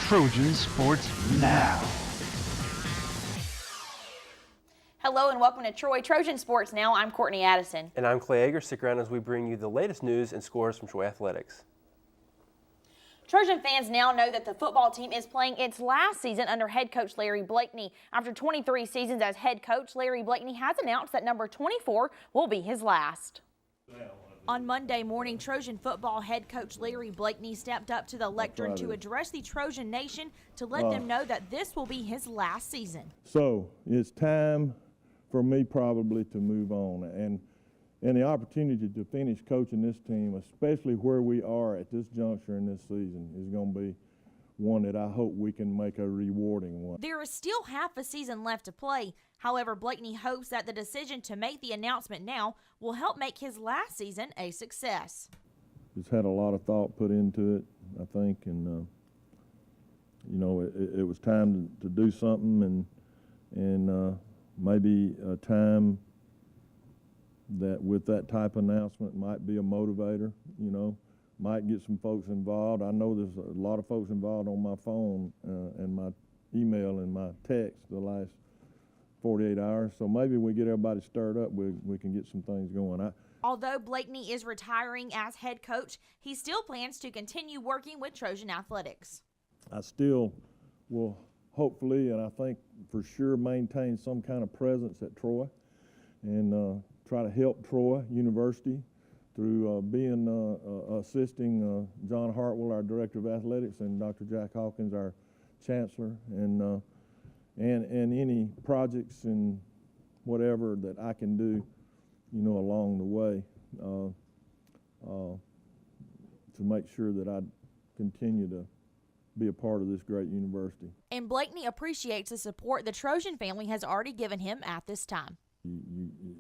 Trojan Sports Now. Hello and welcome to Troy Trojan Sports Now. I'm Courtney Addison. And I'm Clay Yeager. Stick around as we bring you the latest news and scores from Troy Athletics. Trojan fans now know that the football team is playing its last season under head coach Larry Blakeney. After 23 seasons as head coach, Larry Blakeney has announced that number 24 will be his last. On Monday morning, Trojan football head coach Larry Blakeney stepped up to the lectern to address the Trojan Nation to let them know that this will be his last season. So it's time for me probably to move on, and the opportunity to finish coaching this team, especially where we are at this juncture in this season, is going to be one that I hope we can make a rewarding one. There is still half a season left to play. However, Blakeney hopes that the decision to make the announcement now will help make his last season a success. Just had a lot of thought put into it, I think, and you know, it was time to do something, and maybe a time that with that type of announcement might be a motivator, you know, might get some folks involved. I know there's a lot of folks involved on my phone and my email and my text the last 48 hours. So maybe we get everybody stirred up, we can get some things going. Although Blakeney is retiring as head coach, he still plans to continue working with Trojan Athletics. I still will hopefully, and I think for sure, maintain some kind of presence at Troy and try to help Troy University through assisting John Hartwell, our Director of Athletics, and Dr. Jack Hawkins, our Chancellor, and any projects and whatever that I can do, you know, along the way to make sure that I continue to be a part of this great university. And Blakeney appreciates the support the Trojan family has already given him at this time.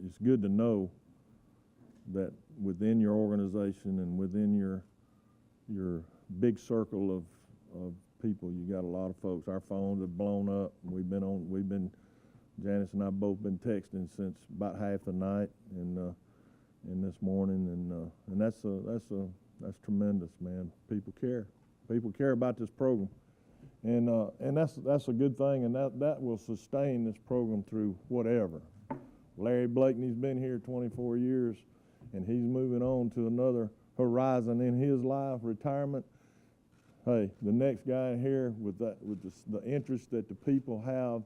It's good to know that within your organization and within your big circle of people, you got a lot of folks. Our phones have blown up. Janice and I both been texting since about half the night and this morning, and that's tremendous, man. People care. People care about this program, and that's a good thing, and that will sustain this program through whatever. Larry Blakeney's been here 24 years, and he's moving on to another horizon in his life, retirement. Hey, the next guy here with the interest that the people have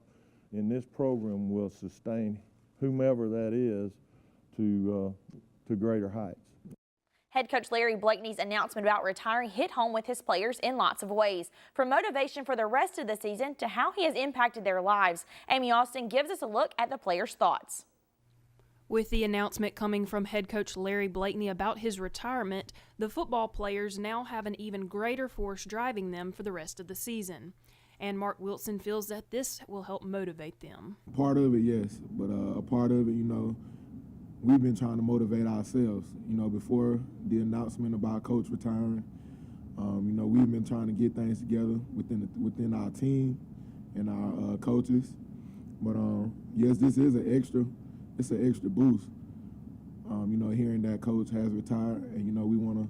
in this program will sustain whomever that is to greater heights. Head coach Larry Blakeney's announcement about retiring hit home with his players in lots of ways, from motivation for the rest of the season to how he has impacted their lives. Amy Austin gives us a look at the players' thoughts. With the announcement coming from head coach Larry Blakeney about his retirement, the football players now have an even greater force driving them for the rest of the season. And Mark Wilson feels that this will help motivate them. Part of it, yes, but a part of it, you know, we've been trying to motivate ourselves. You know, before the announcement about Coach retiring, you know, we've been trying to get things together within our team and our coaches. But yes, this is an extra boost. You know, hearing that Coach has retired, and you know, we want to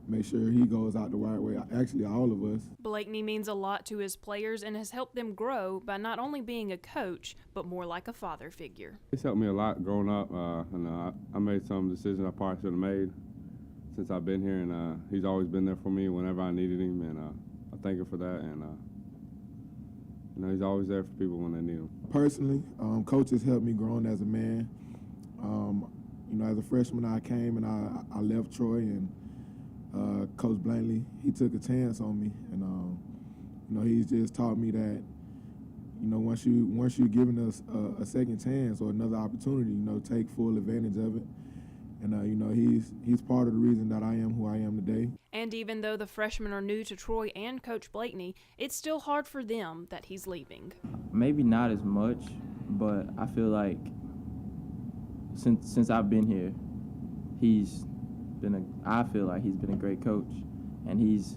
make sure he goes out the right way. Actually, all of us. Blakeney means a lot to his players and has helped them grow by not only being a coach, but more like a father figure. It's helped me a lot growing up, and I made some decisions I probably should have made since I've been here, and he's always been there for me whenever I needed him, and I thank him for that, and you know, he's always there for people when they need him. Personally, Coach has helped me grow as a man. You know, as a freshman, I came and I left Troy, and Coach Blakeney, he took a chance on me, and you know, he's just taught me that, you know, once you're giving us a second chance or another opportunity, you know, take full advantage of it. And you know, he's part of the reason that I am who I am today. And even though the freshmen are new to Troy and Coach Blakeney, it's still hard for them that he's leaving. Maybe not as much, but I feel like since I've been here, I feel like he's been a great coach, and he's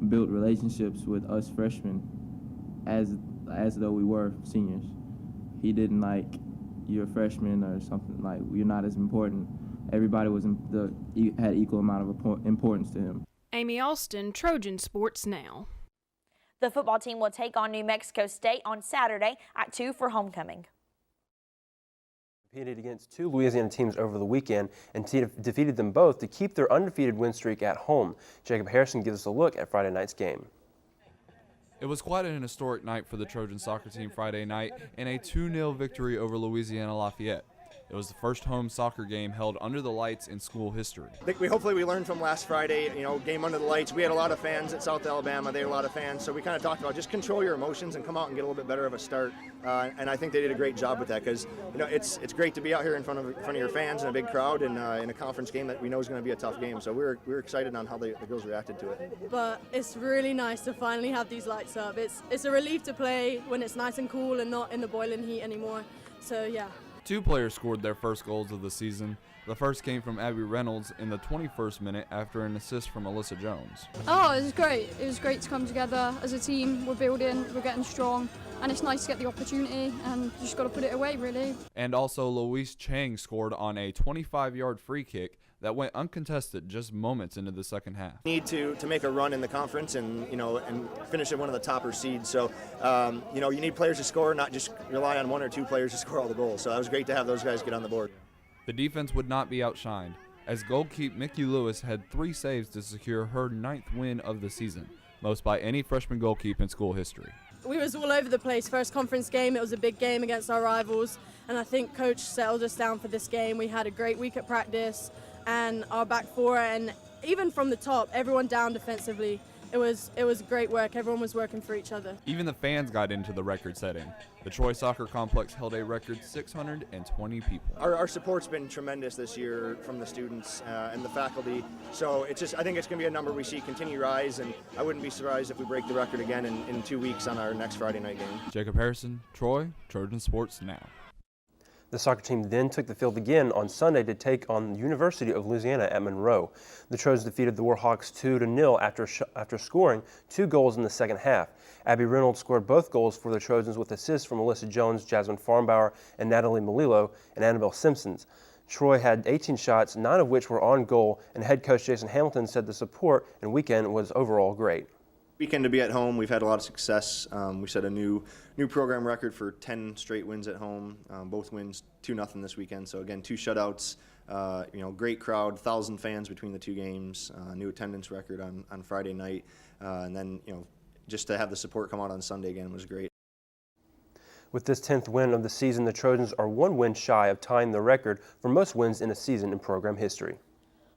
built relationships with us freshmen as though we were seniors. He didn't like, you're a freshman or something, like you're not as important. Everybody had equal amount of importance to him. Amy Austin, Trojan Sports Now. The football team will take on New Mexico State on Saturday at 2 for homecoming. Competed against two Louisiana teams over the weekend and defeated them both to keep their undefeated win streak at home. Jacob Harrison gives us a look at Friday night's game. It was quite an historic night for the Trojan soccer team Friday night in a 2-0 victory over Louisiana Lafayette. It was the first home soccer game held under the lights in school history. I think hopefully we learned from last Friday, game under the lights. We had a lot of fans at South Alabama. They had a lot of fans. So we kind of talked about just control your emotions and come out and get a little bit better of a start. And I think they did a great job with that because, it's great to be out here in front of your fans in a big crowd and in a conference game that we know is going to be a tough game. So we're excited on how the girls reacted to it. But it's really nice to finally have these lights up. It's a relief to play when it's nice and cool and not in the boiling heat anymore. So yeah. Two players scored their first goals of the season. The first came from Abby Reynolds in the 21st minute after an assist from Alyssa Jones. Oh, it was great. It was great to come together as a team. We're building, we're getting strong, and it's nice to get the opportunity and just got to put it away, really. And also Louise Chang scored on a 25-yard free kick that went uncontested just moments into the second half. Need to make a run in the conference and finish at one of the topper seeds. So you need players to score, not just rely on one or two players to score all the goals. So that was great to have those guys get on the board. The defense would not be outshined, as goalkeeper Mickey Lewis had 3 saves to secure her 9th win of the season, most by any freshman goalkeeper in school history. We was all over the place. First conference game, it was a big game against our rivals, and I think Coach settled us down for this game. We had a great week at practice, and our back four, and even from the top, everyone down defensively. It was great work. Everyone was working for each other. Even the fans got into the record setting. The Troy Soccer Complex held a record 620 people. Our support's been tremendous this year from the students and the faculty. So I think it's going to be a number we see continue rise, and I wouldn't be surprised if we break the record again in 2 weeks on our next Friday night game. Jacob Harrison, Troy, Trojan Sports Now. The soccer team then took the field again on Sunday to take on the University of Louisiana at Monroe. The Trojans defeated the Warhawks 2-0 after scoring 2 goals in the second half. Abby Reynolds scored both goals for the Trojans with assists from Alyssa Jones, Jasmine Farnbauer, and Natalie Melillo, and Annabelle Simpsons. Troy had 18 shots, 9 of which were on goal, and head coach Jason Hamilton said the support and weekend was overall great. Weekend to be at home, we've had a lot of success. We set a new program record for 10 straight wins at home. Both wins 2-0 this weekend. So again, 2 shutouts. Great crowd, 1,000 fans between the 2 games. New attendance record on Friday night, and then just to have the support come out on Sunday again was great. With this 10th win of the season, the Trojans are 1 win shy of tying the record for most wins in a season in program history.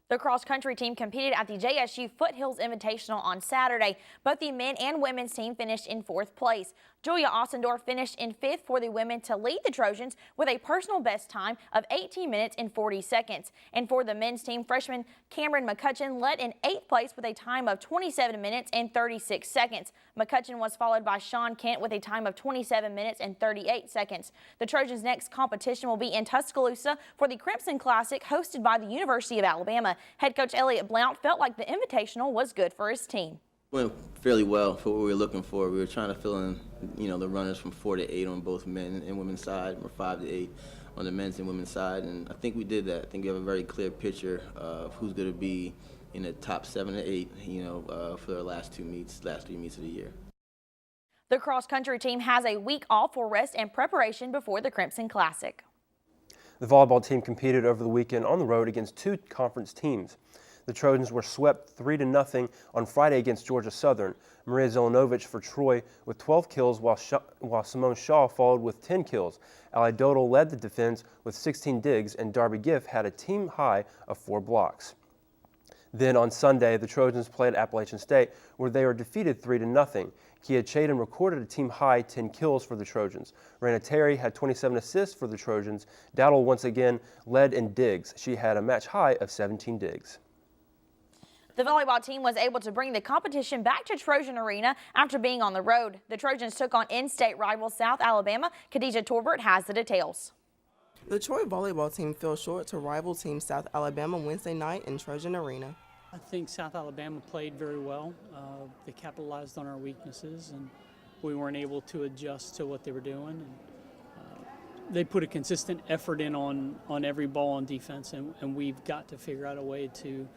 The cross-country team competed at the JSU Foothills Invitational on Saturday. Both the men and women's team finished in 4th place. Julia Ossendorf finished in 5th for the women to lead the Trojans with a personal best time of 18 minutes and 40 seconds. And for the men's team, freshman Cameron McCutcheon led in 8th place with a time of 27 minutes and 36 seconds. McCutcheon was followed by Sean Kent with a time of 27 minutes and 38 seconds. The Trojans' next competition will be in Tuscaloosa for the Crimson Classic hosted by the University of Alabama. Head coach Elliott Blount felt like the Invitational was good for his team. Went fairly well for what we were looking for. We were trying to fill in, the runners from 4 to 8 on both men and women's side, or 5 to 8 on the men's and women's side, and I think we did that. I think we have a very clear picture of who's going to be in the top 7 to 8, for their last 3 meets of the year. The cross-country team has a week off for rest and preparation before the Crimson Classic. The volleyball team competed over the weekend on the road against 2 conference teams. The Trojans were swept 3-0 on Friday against Georgia Southern. Maria Zelenovich for Troy with 12 kills, while Simone Shaw followed with 10 kills. Ally Dodal led the defense with 16 digs, and Darby Giff had a team high of 4 blocks. Then on Sunday, the Trojans played Appalachian State, where they were defeated 3-0. Kia Chaden recorded a team-high 10 kills for the Trojans. Raina Terry had 27 assists for the Trojans. Dowdle once again led in digs. She had a match high of 17 digs. The volleyball team was able to bring the competition back to Trojan Arena after being on the road. The Trojans took on in-state rival South Alabama. Khadijah Torbert has the details. The Troy volleyball team fell short to rival team South Alabama Wednesday night in Trojan Arena. I think South Alabama played very well. They capitalized on our weaknesses, and we weren't able to adjust to what they were doing. And, they put a consistent effort in on every ball on defense, and we've got to figure out a way to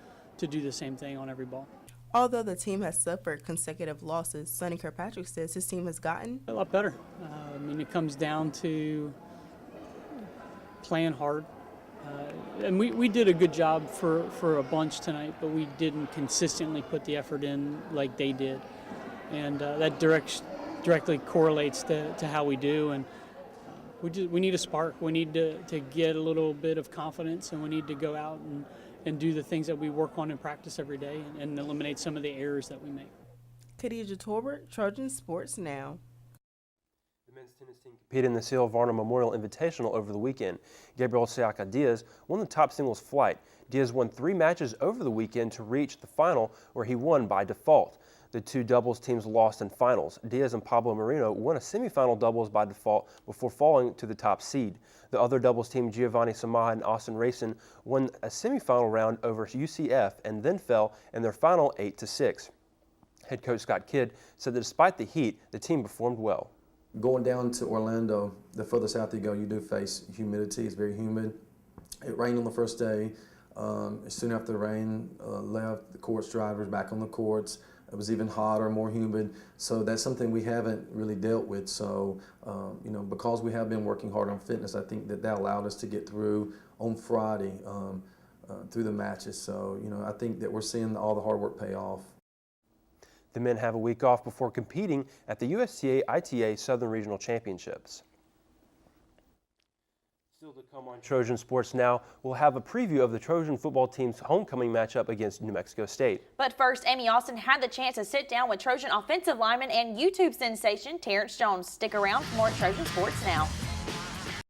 do the same thing on every ball. Although the team has suffered consecutive losses, Sonny Kirkpatrick says his team has gotten a lot better. I mean, it comes down to playing hard. And we did a good job for a bunch tonight, but we didn't consistently put the effort in like they did. And that directly correlates to how we do. And we need a spark. We need to get a little bit of confidence, and we need to go out and do the things that we work on in practice every day and eliminate some of the errors that we make. Khadijah Torbert, Trojan Sports Now. The men's tennis team competed in the Seal Varna Memorial Invitational over the weekend. Gabriel Siaka Diaz won the top singles flight. Diaz won 3 matches over the weekend to reach the final, where he won by default. The 2 doubles teams lost in finals. Diaz and Pablo Marino won a semifinal doubles by default before falling to the top seed. The other doubles team, Giovanni Samaha and Austin Racing, won a semifinal round over UCF and then fell in their final 8-6. Head coach Scott Kidd said that despite the heat, the team performed well. Going down to Orlando, the further south you go, you do face humidity. It's very humid. It rained on the first day. Soon after the rain left, the courts drivers back on the courts. It was even hotter, more humid. So that's something we haven't really dealt with. So, because we have been working hard on fitness, I think that allowed us to get through on Friday through the matches. So, I think that we're seeing all the hard work pay off. The men have a week off before competing at the USTA ITA Southern Regional Championships. Still to come on Trojan Sports Now, we'll have a preview of the Trojan football team's homecoming matchup against New Mexico State. But first, Amy Austin had the chance to sit down with Trojan offensive lineman and YouTube sensation Terrence Jones. Stick around for more Trojan Sports Now.